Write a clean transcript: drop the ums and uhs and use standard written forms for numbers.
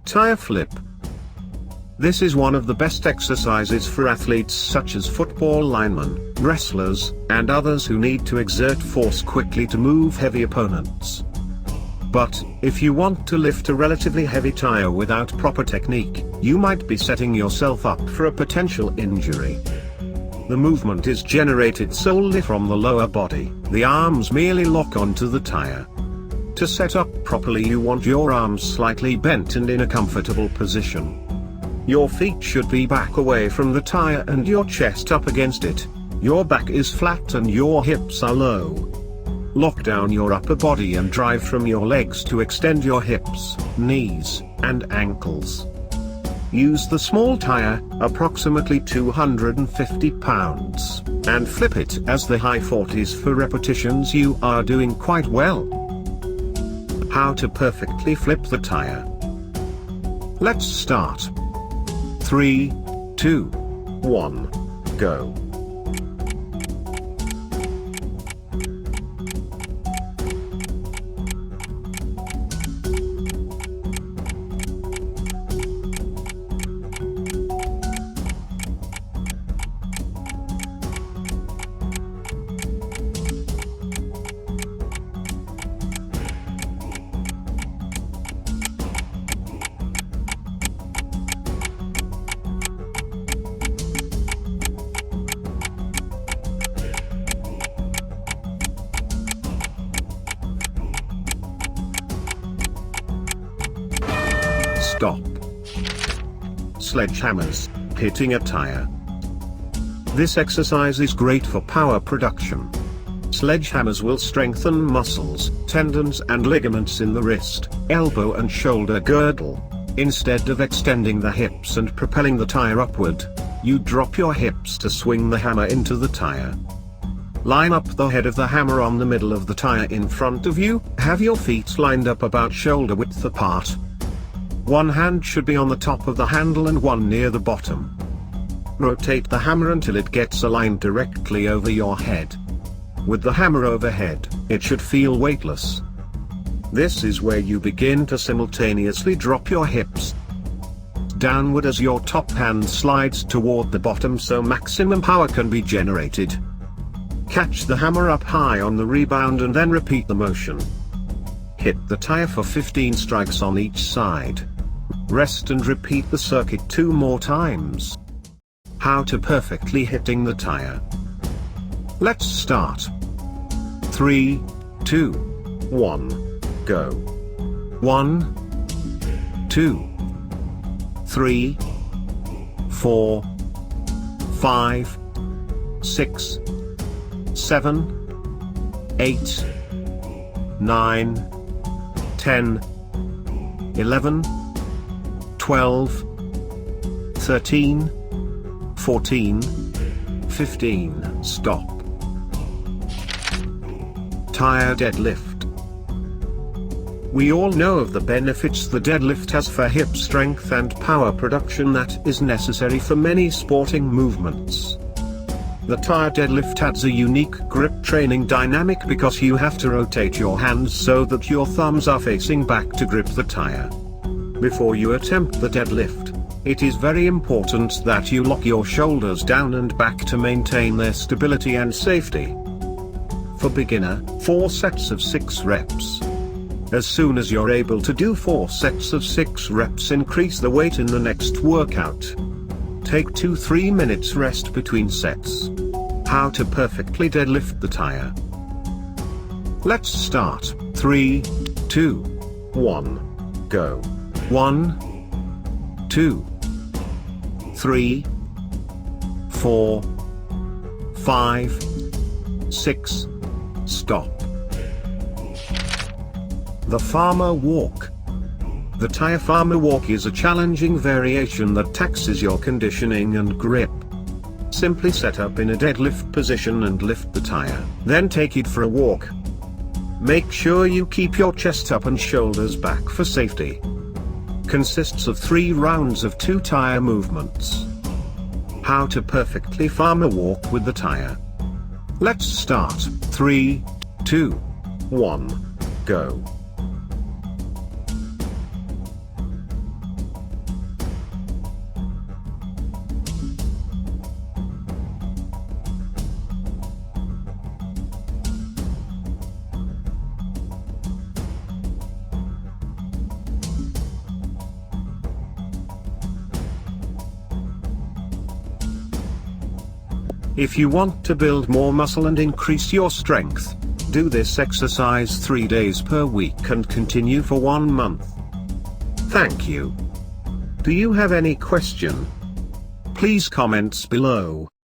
Tire flip. This is one of the best exercises for athletes such as football linemen, wrestlers, and others who need to exert force quickly to move heavy opponents. But, if you want to lift a relatively heavy tire without proper technique, you might be setting yourself up for a potential injury. The movement is generated solely from the lower body, the arms merely lock onto the tire. To set up properly, you want your arms slightly bent and in a comfortable position. Your feet should be back away from the tire and your chest up against it. Your back is flat and your hips are low. Lock down your upper body and drive from your legs to extend your hips, knees, and ankles. Use the small tire, approximately 250 pounds, and flip it as the high 40s for repetitions. You are doing quite well. How to perfectly flip the tire. Let's start. 3, 2, 1, go. Stop. Sledgehammers, hitting a tire. This exercise is great for power production. Sledgehammers will strengthen muscles, tendons and ligaments in the wrist, elbow and shoulder girdle. Instead of extending the hips and propelling the tire upward, you drop your hips to swing the hammer into the tire. Line up the head of the hammer on the middle of the tire in front of you. Have your feet lined up about shoulder width apart. One hand should be on the top of the handle and one near the bottom. Rotate the hammer until it gets aligned directly over your head. With the hammer overhead, it should feel weightless. This is where you begin to simultaneously drop your hips downward as your top hand slides toward the bottom so maximum power can be generated. Catch the hammer up high on the rebound and then repeat the motion. Hit the tire for 15 strikes on each side. Rest and repeat the circuit 2 more times. How to perfectly hitting the tire. Let's start. 3, 2, 1, go. 1, 2, 3, 4, 5, 6, 7, 8, 9, 10, 11, 12, 13, 14, 15. Stop. Tire deadlift. We all know of the benefits the deadlift has for hip strength and power production that is necessary for many sporting movements. The tire deadlift adds a unique grip training dynamic because you have to rotate your hands so that your thumbs are facing back to grip the tire. Before you attempt the deadlift, it is very important that you lock your shoulders down and back to maintain their stability and safety. For beginner, 4 sets of 6 reps. As soon as you're able to do 4 sets of 6 reps, increase the weight in the next workout. Take 2-3 minutes rest between sets. How to perfectly deadlift the tire. Let's start. 3, 2, 1, go. 1, 2, 3, 4, 5, 6, stop. The farmer walk. The tire farmer walk is a challenging variation that taxes your conditioning and grip. Simply set up in a deadlift position and lift the tire, then take it for a walk. Make sure you keep your chest up and shoulders back for safety. Consists of 3 rounds of 2 tire movements. How to perfectly farmer walk with the tire. Let's start. 3, 2, 1, go. If you want to build more muscle and increase your strength, do this exercise 3 days per week and continue for 1 month. Thank you. Do you have any question? Please comments below.